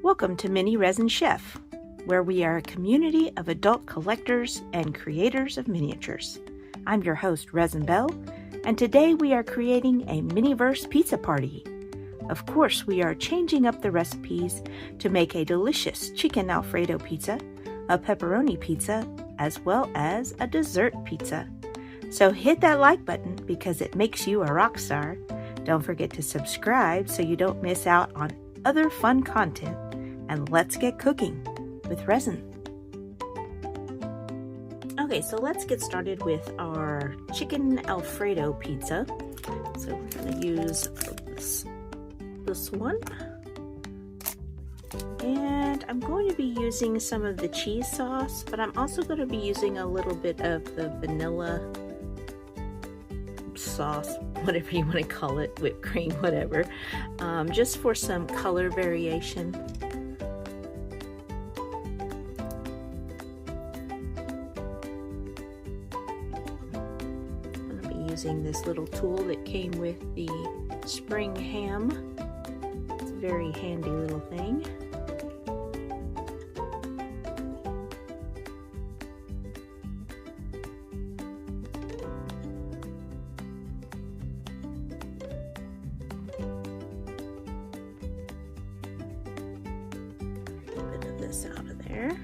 Welcome to Mini Resin Chef, where we are a community of adult collectors and creators of miniatures. I'm your host, Resin Bell, and today we are creating a Miniverse pizza party. Of course, we are changing up the recipes to make a delicious chicken Alfredo pizza, a pepperoni pizza, as well as a dessert pizza. So hit that like button because it makes you a rock star. Don't forget to subscribe so you don't miss out on other fun content. And let's get cooking with resin. Okay, so let's get started with our chicken Alfredo pizza. So we're going to use this one. And I'm going to be using some of the cheese sauce, but I'm also going to be using a little bit of the vanilla sauce, whatever you want to call it, whipped cream, whatever, just for some color variation. Using this little tool that came with the spring ham. It's a very handy little thing. A bit of this out of there.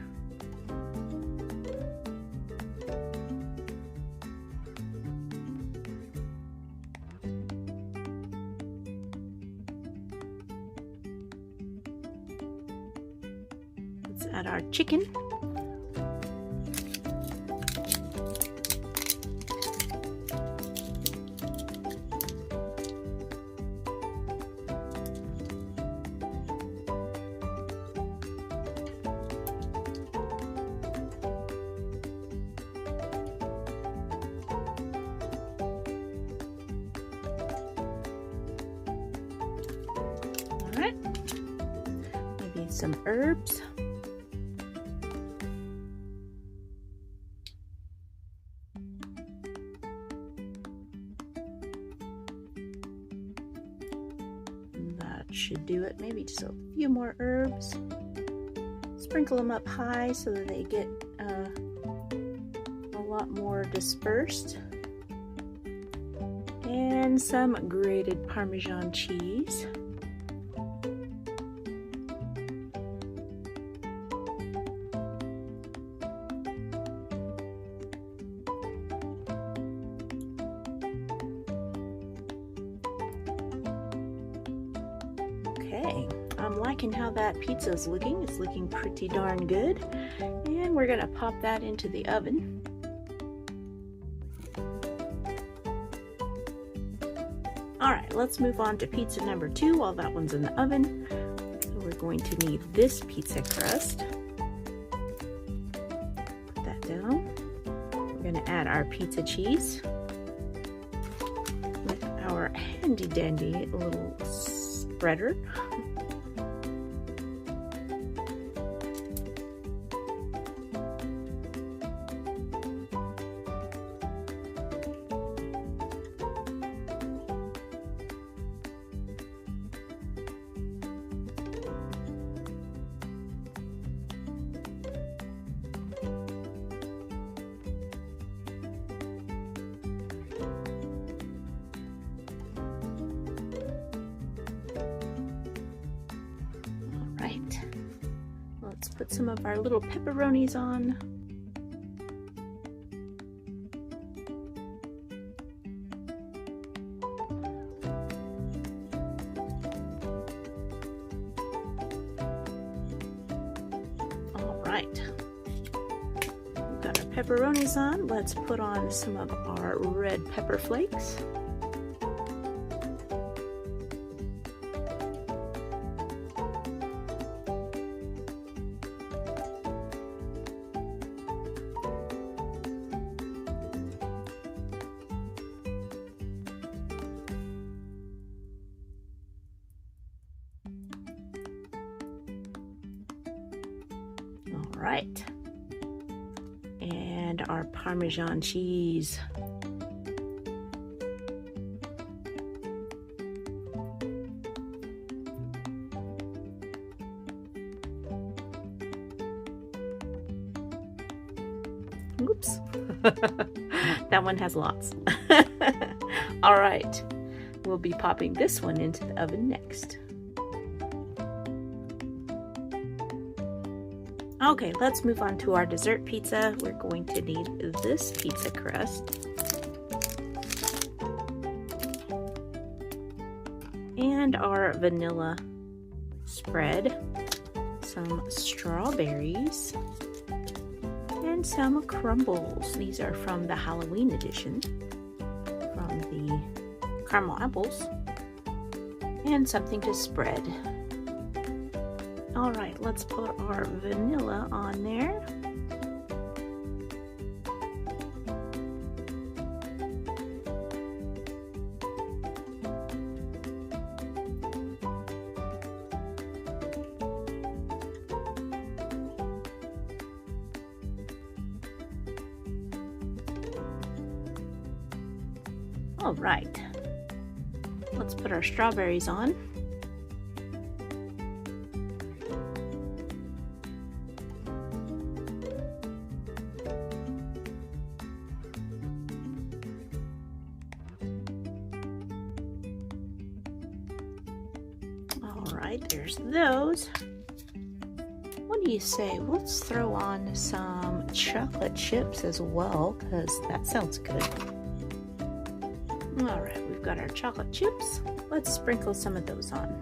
Add our chicken. All right, maybe some herbs. Should do it. Maybe just a few more herbs. Sprinkle them up high so that they get a lot more dispersed. And some grated Parmesan cheese. Okay, I'm liking how that pizza is looking. It's looking pretty darn good. And we're gonna pop that into the oven. All right, let's move on to pizza number 2 while that one's in the oven. So we're going to need this pizza crust. Put that down. We're gonna add our pizza cheese with our handy dandy little spreader. Let's put some of our little pepperonis on. All right, we've got our pepperonis on. Let's put on some of our red pepper flakes. All right, and our Parmesan cheese. Oops. That one has lots. All right. We'll be popping this one into the oven next. Okay, let's move on to our dessert pizza. We're going to need this pizza crust. And our vanilla spread. Some strawberries. And some crumbles. These are from the Halloween edition. From the caramel apples. And something to spread. All right, let's put our vanilla on there. All right, let's put our strawberries on. All right, there's those. What do you say? Let's throw on some chocolate chips as well, because that sounds good. All right, we've got our chocolate chips. Let's sprinkle some of those on.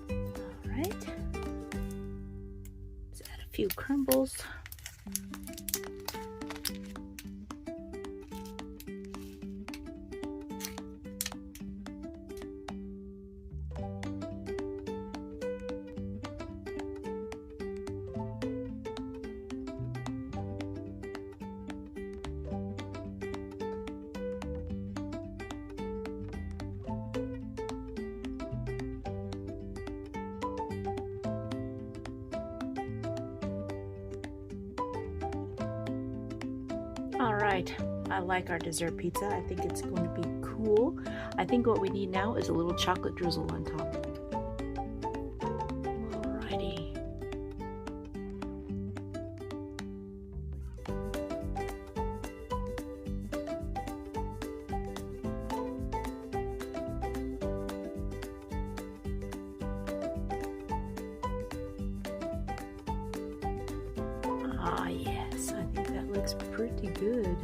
All right, let's add a few crumbles. All right, I like our dessert pizza. I think it's going to be cool. I think what we need now is a little chocolate drizzle on top. Alrighty. Ah, yes, I think that looks pretty good.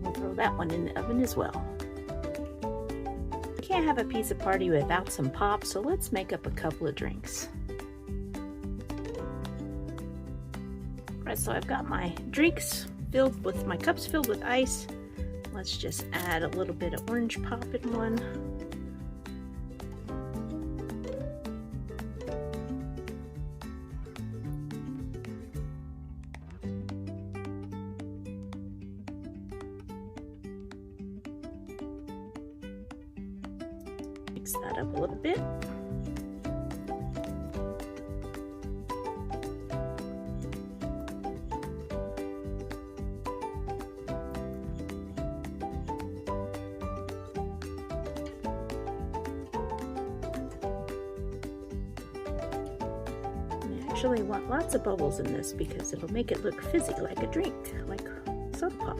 We'll throw that one in the oven as well. Can't have a pizza party without some pop, so let's make up a couple of drinks. Right, so I've got my drinks filled with, my cups filled with ice. Let's just add a little bit of orange pop in one. Mix that up a little bit. I actually want lots of bubbles in this because it'll make it look fizzy like a drink, like soda pop.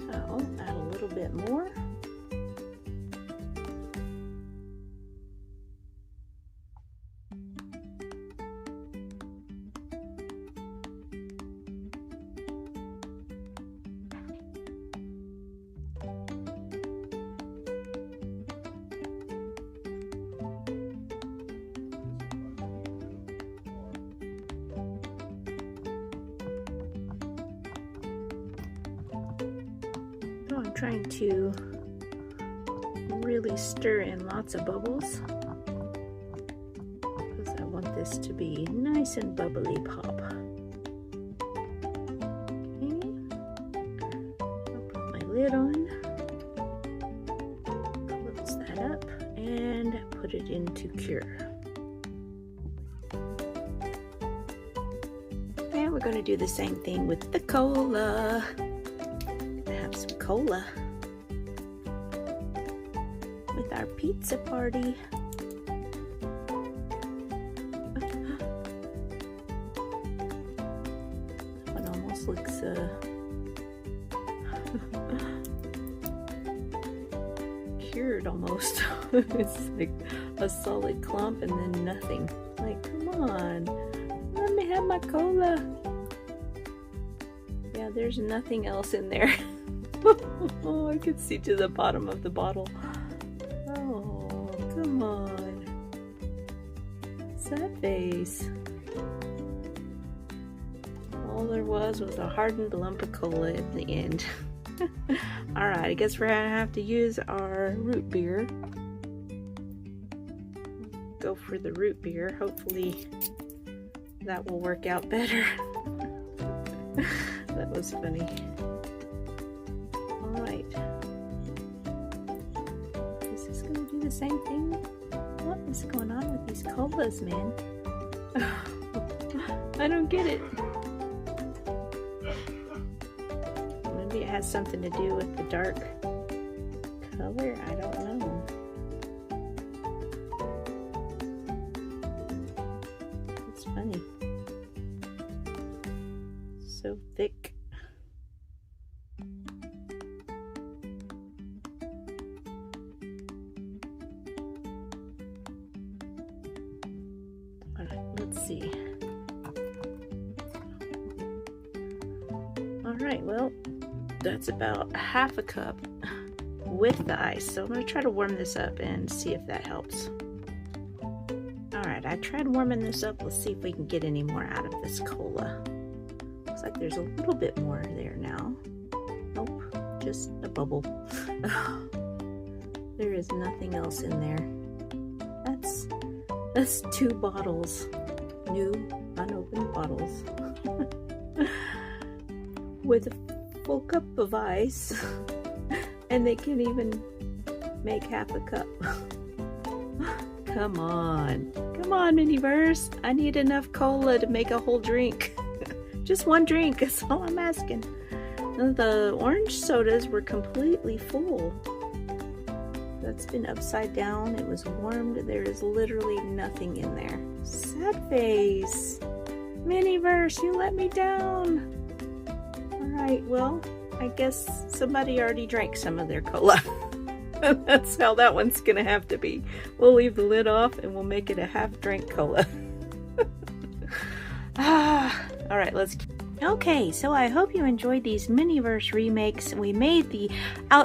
So add a little bit more. I'm trying to really stir in lots of bubbles because I want this to be nice and bubbly pop. Okay. I'll put my lid on, close that up, and put it into cure. And we're going to do the same thing with the cola. Have some cola with our pizza party. One almost looks cured almost. It's like a solid clump and then nothing. Like, come on, let me have my cola. Yeah, there's nothing else in there. Oh, I can see to the bottom of the bottle. Oh, come on. Sad face. All there was a hardened lump of cola at the end. Alright, I guess we're gonna have to use our root beer. Go for the root beer. Hopefully that will work out better. That was funny. Alright. Is this gonna do the same thing? What is going on with these colas, man? I don't get it. Maybe it has something to do with the dark color. I don't know. It's funny. So thick. Let's see. Alright, well, that's about half a cup with the ice. So I'm going to try to warm this up and see if that helps. Alright, I tried warming this up. Let's see if we can get any more out of this cola. Looks like there's a little bit more there now. Nope, just a bubble. There is nothing else in there. That's 2 bottles. New, unopened bottles. With a full cup of ice. And they can't even make half a cup. Come on. Come on, Miniverse. I need enough cola to make a whole drink. Just one drink, that's all I'm asking. The orange sodas were completely full. That's been upside down. It was warmed. There is literally nothing in there. Sad face. Miniverse, you let me down. Alright, well, I guess somebody already drank some of their cola. That's how that one's gonna have to be. We'll leave the lid off and we'll make it a half-drink cola. Alright, let's keep. Okay, so I hope you enjoyed these Miniverse remakes. We made the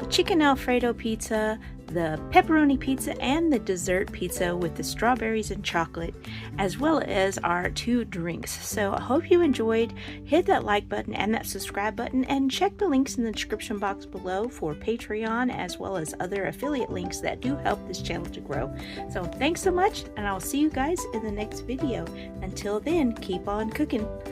chicken Alfredo pizza, the pepperoni pizza, and the dessert pizza with the strawberries and chocolate, as well as our 2 drinks. So I hope you enjoyed. Hit that like button and that subscribe button, and check the links in the description box below for Patreon, as well as other affiliate links that do help this channel to grow. So thanks so much, and I'll see you guys in the next video. Until then, keep on cooking.